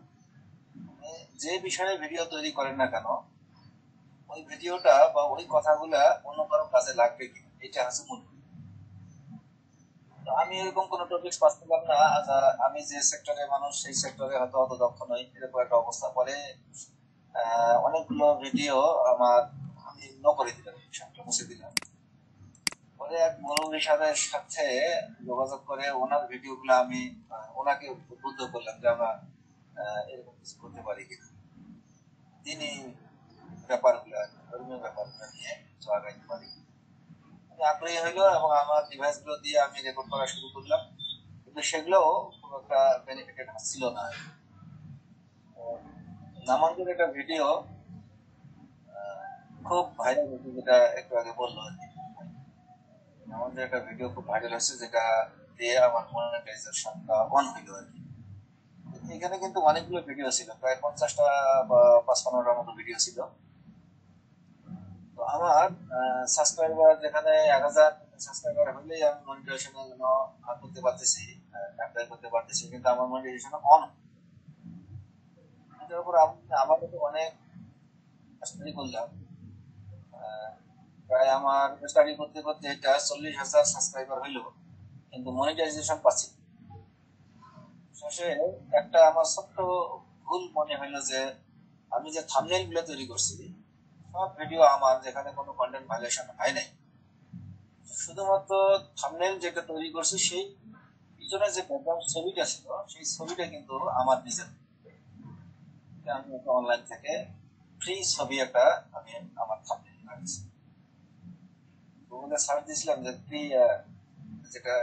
মানে যে বিষয়ে ভিডিও তৈরি করেন না কেন, ওই ভিডিওটা বা ওই কথাগুলা অন্য কারো কাজে লাগবে কিনা, এটা হচ্ছে মূল। তো আমি এরকম কোন টপিকস পাচ্ছিলাম না, আমি যে সেক্টরে মানুষ সেই সেক্টরে হয়তো অত দক্ষ নই, এরকম একটা অবস্থা। পরে অনেকগুলো ভিডিও আমার আমি করে দিলাম, বিষয়টা মুছে দিলাম। পরে এক মুরব্বী সাহেবের সাথে যোগাযোগ করে ওনার ভিডিও গুলো আমি ওনাকে উদ্বুদ্ধ করলাম যে আমরা এরকম কিছু করতে পারি কিনা। তিনি ব্যাপারগুলো, ধর্মীয় ব্যাপারগুলো নিয়ে কিছু আগাইতে পারি। আমি আগ্রহী হইলো এবং আমার ডিভাইস গুলো দিয়ে আমি রেকর্ড করা শুরু করলাম, কিন্তু সেগুলো খুব একটা বেনিফিটেড ছিল না। নামাঙ্গের একটা ভিডিও খুব ভাইরাল হয়েছে, যেটা একটু আগে বললো আর কি। আমাদের একটা ভিডিও খুব ভাইরাল হয়েছে, যেটা দিয়ে আমার মনিটাইজেশনটা অন হইলো আর কি। এখানে কিন্তু অনেকগুলো ভিডিও ছিল, প্রায় 50টা বা 55টার মতো ভিডিও ছিল। তো আমার সাবস্ক্রাইবার যেখানে 1000 সাবস্ক্রাইবার হলেই আমি মনিটাইজেশনের জন্য করতে পারতেছি, অ্যাপ্লাই করতে পারতেছি, কিন্তু আমার মনিটাইজেশন অন। এটার উপর আমি আবার অনেক স্টাডি করলাম। আহ, প্রায় আমার স্টাডি করতে করতে এটা 40,000 সাবস্ক্রাইবার হইলো, কিন্তু মনিটাইজেশন পাচ্ছি না। শেষে একটা আমার ছোট্ট ভুল মনে হইলো যে আমি যে থাম্বনেইল গুলো তৈরি করছি, সব ভিডিও আমার যেখানে কোনো কন্টেন্ট ভাইলেশন হয় নাই, শুধুমাত্র থাম্বনেইল যেটা তৈরি করছি সেই পিছনে যে ব্যাকগ্রাউন্ড ছবিটা ছিল সেই ছবিটা কিন্তু আমার নিজের। আমি একটা অনলাইন থেকে ফ্রি ছবি একটা আমি আমার থাম্বনেইল লাগিয়েছি, গুগলে সার্চ দিয়েছিলাম যে ফ্রি যেটা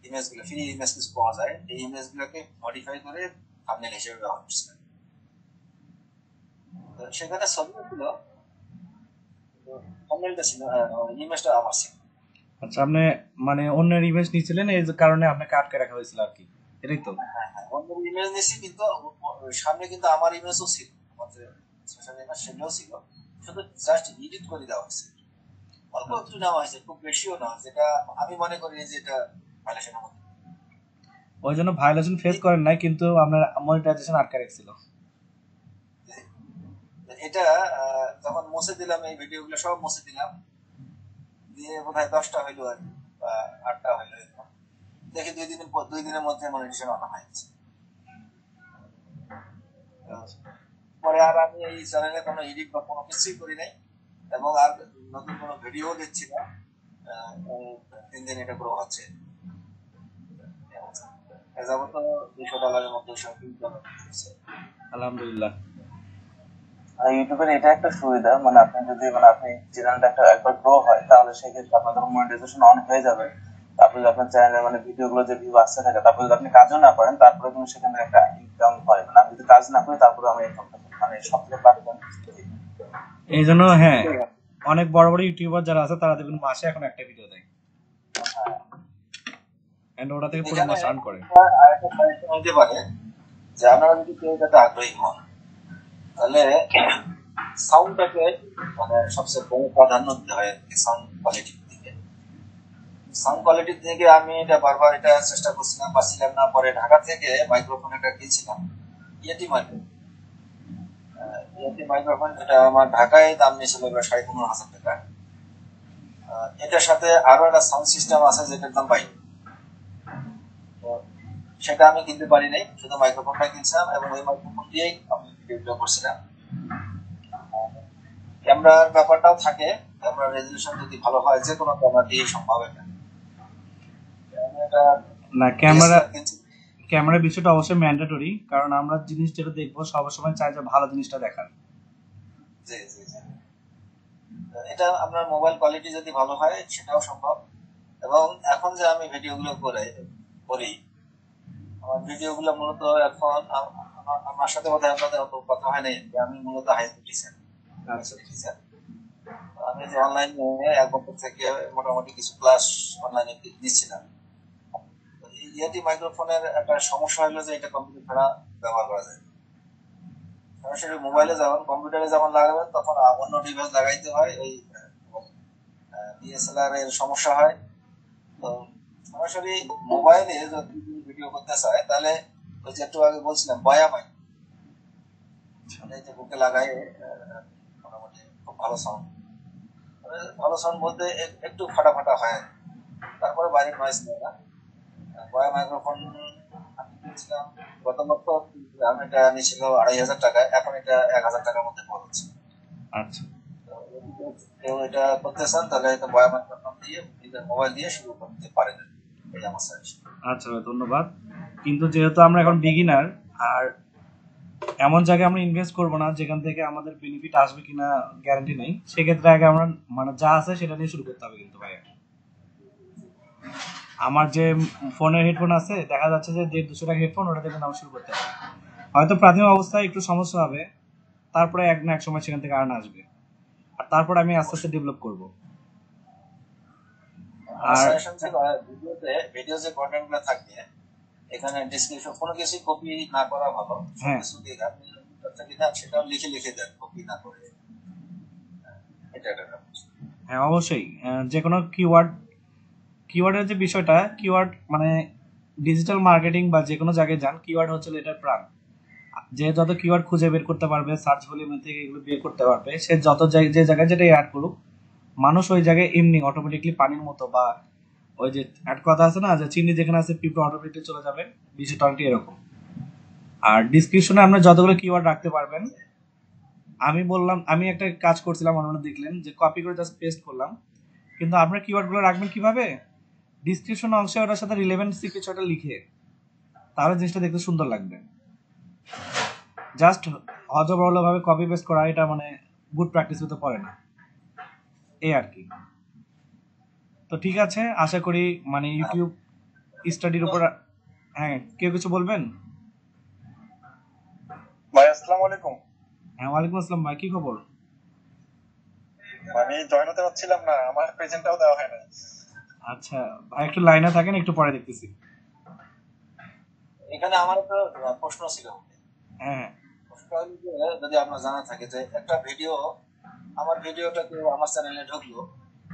ইমেজ গুলো, ফ্রি ইমেজ কিছু পাওয়া যায়, এই ইমেজ গুলোকে মডিফাই করে থাম্বনেইল হিসেবে ব্যবহার করছিলাম। তো সেখানে ছবি ছিল, কিন্তু থাম্বনেইলটা ছিল, ইমেজটা আমার ছিল।
আচ্ছা, আপনি মানে অন্যের ইমেজ নিয়েছিলেন, এই যে কারণে আপনাকে আটকে রাখা হয়েছিল আর কি, এটাই তো?
হ্যাঁ হ্যাঁ, অন্য ইমেজ নিয়েছি, কিন্তু সামনে কিন্তু আমার ইমেজও ছিল, আমার যে স্পেশাল না সেগুলো ছিল, শুধু জাস্ট এডিট করে দেওয়া হয়েছে, অল্প একটু নেওয়া হয়েছে, খুব বেশিও না, যেটা আমি মনে করি যে এটা ভাইলেশন হবে।
ওই জন্য ভায়োলেশন ফেস করেন নাই, কিন্তু আপনার মনিটাইজেশন আটকে রাখছিল।
এটা যখন মুছে দিলাম, এই ভিডিওগুলো সব মুছে দিলাম, দিয়ে বোধহয় 10টা হইলো আর কি, বা 8টা হইলো, দেখি 2 দিনের মধ্যে মনিটাইজেশন অন হয়ে গেছে। পরে আর আমি এই চ্যানেলে কোনো এডিট বা কোনো কিছুই করি নাই, এবং আর নতুন কোনো ভিডিও দিচ্ছি না। 3 দিন এটা পুরো হচ্ছে, যাবত $200 মধ্যে সব ইনকাম হচ্ছে।
আলহামদুলিল্লাহ।
ইউটিউবের এটা একটা সুবিধা, মানে আপনি যদি আপনি চ্যানেলটা একবার গ্রো হয়, তাহলে সেক্ষেত্রে আপনার যখন মনিটাইজেশন অন হয়ে যাবে, তারপরে যদি আপনার চ্যানেলে ভিডিওগুলো যে ভিউ আসতে থাকে, তারপরে যদি আপনি কাজও না করেন, তারপরে কিন্তু সেখানে একটা ইনকাম হয়। আমি যদি কাজ না করি, তারপরে আমি ইনকামটা সব থেকে প্ল্যাটফর্ম।
এই জন্য হ্যাঁ, অনেক বড় বড় ইউটিউবার যারা আছে তারা দেখবেন মাসে এখন একটা ভিডিও দেয়, এন্ড ওটা থেকে পুরো মাস আর্ন করে।
আরেকটা সাজেশন হতে পারে যে আপনারা যদি কেউ এটাতে আগ্রহী হন, তাহলে সাউন্ডটাকে সবচেয়ে বড় প্রাধান্য দিতে হয় সাউন্ড কোয়ালিটির দিকে। সাউন্ড কোয়ালিটির দিকে আমি এটা বারবার এটা চেষ্টা করছিলাম, পাচ্ছিলাম না। পরে ঢাকা থেকে মাইক্রোফোন একটা কিনছিলাম, ইয়েটি মাইক্রোফোন, যেটা আমার ঢাকায় দাম নিয়েছিল 15,500 টাকা। এটার সাথে আরো একটা সাউন্ড সিস্টেম আছে যেটার দাম বাইরে, সেটা আমি কিনতে পারি নাই, শুধু মাইক্রোফোনটা কিনছিলাম, এবং ওই মাইক্রোফোন দিয়েই আমি ভিডিও করছিলাম। ক্যামেরার ব্যাপারটাও থাকে, ক্যামেরার রেজলিউশন যদি ভালো হয়, যে কোনো ক্যামেরা দিয়ে সম্ভব। এটা
না, ক্যামেরার বিষয়টা অবশ্যই ম্যান্ডেটরি, কারণ আমরা জিনিস যেটা দেখবো সবসময় চাই যে ভালো জিনিসটা দেখার।
জি জি জি, এটা আপনার মোবাইল কোয়ালিটি যদি ভালো হয় সেটাও সম্ভব। এবং এখন যে আমি ভিডিওগুলো করি, আমার ভিডিওগুলো মূলত এখন আমার সাথে বোধহয় আপনাদের অত কথা হয় নাই, আমি মূলত হাই টিচার। আমি যে অনলাইনে 1 বছর থেকে মোটামুটি কিছু ক্লাস অনলাইনে নিচ্ছিলাম। ইয়াটি মাইক্রোফোনের একটা সমস্যা হলো যে এটা কম্পিউটার ছাড়া ব্যবহার করা যায়। সরাসরি মোবাইলে যেমন, কম্পিউটারে যেমন লাগাবেন, তখন অন্য ডিভাইস লাগাইতে হয়, ওই ডিএসএলআর এর সমস্যা হয়। তো সরাসরি মোবাইলে যদি ভিডিও করতে চায়, তাহলে ওই যে একটু আগে বলছিলাম বয়া মাইক, এই যে বুকে লাগাই, মোটামুটি খুব ভালো সাউন্ড। ভালো সাউন্ড বলতে একটু ফাটা ফাটা হয়, তারপরে বাইরের নয়েজ নেয় না। বয়া মাইক্রোফোন আমি কিনছিলাম গত বছর, আমি এটা নিয়েছিল 2,500 টাকায়, এখন এটা 1,000 টাকার মধ্যে পাওয়া যাচ্ছে।
আচ্ছা,
কেউ এটা করতে চান তাহলে বয়া মাইক্রোফোন দিয়ে নিজের মোবাইল দিয়ে শুরু করতে পারেন, এই আমার সাজেশন।
আচ্ছা ভাই, ধন্যবাদ। কিন্তু যেহেতু আমরা এখন বিগিনার, আর এমন জায়গায় আমরা ইনভেস্ট করবো না যেখান থেকে আমাদের বেনিফিট আসবে কিনা গ্যারান্টি নেই, সেক্ষেত্রে আগে আমরা যা আছে সেটা নিয়ে শুরু করতে হবে। কিন্তু ভাই, আমার যে ফোনের হেডফোন আছে, দেখা যাচ্ছে যে 150-200 টাকা হেডফোন, ওটা থেকে নাম শুরু করতে হবে। হয়তো প্রাথমিক অবস্থায় একটু সমস্যা হবে, তারপরে এক না এক সময় সেখান থেকে আর্ন আসবে, আর তারপরে আমি আস্তে আস্তে ডেভেলপ করবো।
আর ভিডিও যে কন্টেন্টগুলো থাকবে, এখানে ডেসক্রিপশন কোনো কিছু কপি না করা ভালো। কিছু দিয়ে আপনি সেটাও লিখে লিখে দেন, কপি না করে।
হ্যাঁ, অবশ্যই। যে কোনো কিওয়ার্ডের যে বিষয়টা, কিওয়ার্ড ডিজিটাল মার্কেটিং বা যে কোনো জায়গায় যান, কিওয়ার্ড হচ্ছে এটার প্রাণ। যে যত কিওয়ার্ড খুঁজে বের করতে পারবে, সার্চ ভলিউম থেকে এগুলো বের করতে পারবে, সে যত যে জায়গায় যেটা অ্যাড করুক, মানুষ ওই জায়গায় এমনি অটোমেটিকলি পানির মতো, বা ওই যে অ্যাড কথা আছে না, যে চিনি যেখানে আছে পিঁপড়া অটোমেটিকলি চলে যাবে, বিষয়টা এরকম। আর ডিসক্রিপশনে আপনি যতগুলো কিওয়ার্ড রাখতে পারবেন, আমি একটা কাজ করছিলাম, আপনারা দেখলেন যে কপি করে জাস্ট পেস্ট করলাম, কিন্তু আপনার কিওয়ার্ডগুলো রাখবেন কিভাবে? ডিসক্রিপশন অংশে ওটার সাথে রিলেভেন্সি কিছুটা লিখে, তাহলে জিনিসটা দেখতে সুন্দর লাগবে। জাস্ট হজবরলভাবে কপি পেস্ট করা, এটা গুড প্র্যাকটিস হতে পারে না, এই আর কি। তো ঠিক আছে, আশা করি ইউটিউব স্টাডির উপর। হ্যাঁ, কেউ কিছু বলবেন?
ভাই আসসালামু আলাইকুম।
হ্যাঁ, ওয়ালাইকুম আসসালাম ভাই, কি খবর?
আমি জয়েন হতে পারছিলাম না, আমার প্রেজেন্টটাও দেওয়া হয় না।
আচ্ছা ভাই, একটু লাইনে থাকেন, একটু পরে দেখতেছি।
এখানে আমার একটা প্রশ্ন ছিল।
হ্যাঁ,
প্রশ্নটা হলো যে, যদি আপনার জানা থাকে যে একটা ভিডিও, আমার ভিডিওটা কেউ আমার চ্যানেলে ঢুকলো,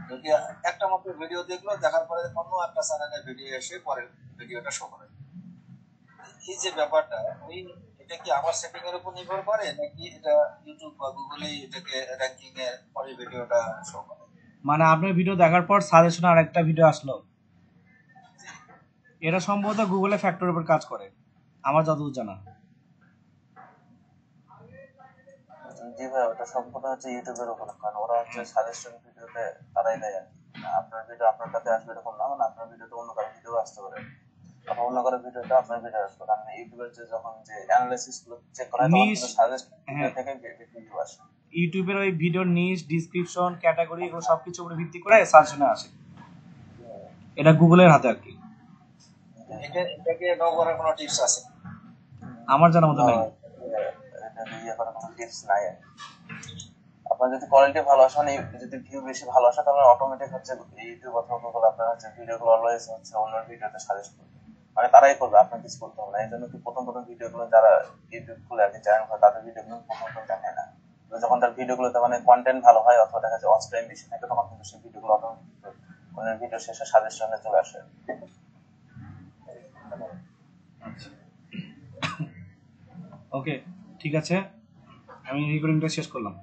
ঢুকে একটা মাত্র ভিডিও দেখলো, দেখার পরে অন্য একটা চ্যানেলের ভিডিও এসে পরে ভিডিওটা শো করে। এই যে ব্যাপারটা, ওই এটা কি আমার সেটিং এর উপর নির্ভর করে, নাকি এটা ইউটিউব বা গুগলেই এটাকে র্যাঙ্কিং এর পরে ভিডিওটা শো করে?
মানে আপনার ভিডিও দেখার পর সাজেশনে আরেকটা ভিডিও আসলো, এটা সম্ভবত গুগলে ফ্যাক্টরের উপর কাজ করে আমার যতদূর জানা।
জি ভাই, ওটা সম্পূর্ণ হচ্ছে ইউটিউবের উপর, কারণ ওরা হচ্ছে সাজেশন ভিডিওতে তারাই দেয় আর কি। আপনার ভিডিও আপনার কাছে আসবে এরকম না, মানে আপনার ভিডিওতে অন্য কারো ভিডিও আসতে পারে, অথবা অন্য কারো ভিডিওটা আপনার ভিডিও আসবে, কারণ ইউটিউবের যে যখন যে অ্যানালাইসিস গুলো চেক করা হয় তখন
নিশ,
কিন্তু সাজেশন ভিডিও
হ্যাঁ,
থেকে ভিডিও আসে।
ইউটিউবের ওই ভিডিওর নিশ, ডিসক্রিপশন, ক্যাটাগরি এগুলো সবকিছু উপরে ভিত্তি করে সাজেশনে আসে। এটা গুগলের হাতে আর কি,
এটাকে নো করার কোনো টিপস আছে?
আমার জানার মতো নাই।
এটা ইয়ে করার কোনো টিপস নাই আর কি। আপনার যদি কোয়ালিটি ভালো আসে, মানে যদি ভিউ বেশি ভালো আসে, তাহলে অটোমেটিক হচ্ছে ইউটিউব অথবা গুগল আপনার হচ্ছে ভিডিওগুলো অলওয়েজ হচ্ছে অন্য ভিডিওতে সাজেস্ট করবে, মানে তারাই করবে, আপনার কিছু করতে হবে না। এই জন্য কি প্রথম প্রথম ভিডিওগুলো যারা ইউটিউব খুলে আর কি চ্যানেল হয়, তাদের ভিডিওগুলো প্রথম দেখায় না। তো যখন তার ভিডিওগুলোতে মানে কন্টেন্ট ভালো হয় অথবা দেখা যায় ওয়াচ টাইম বেশি থাকে, তখন কিন্তু সেই ভিডিওগুলো অটোমেটিক অন্যের ভিডিও শেষে সাজেশনে চলে আসে।
ওকে, ঠিক আছে, আমি রেকর্ডিংটা শেষ করলাম।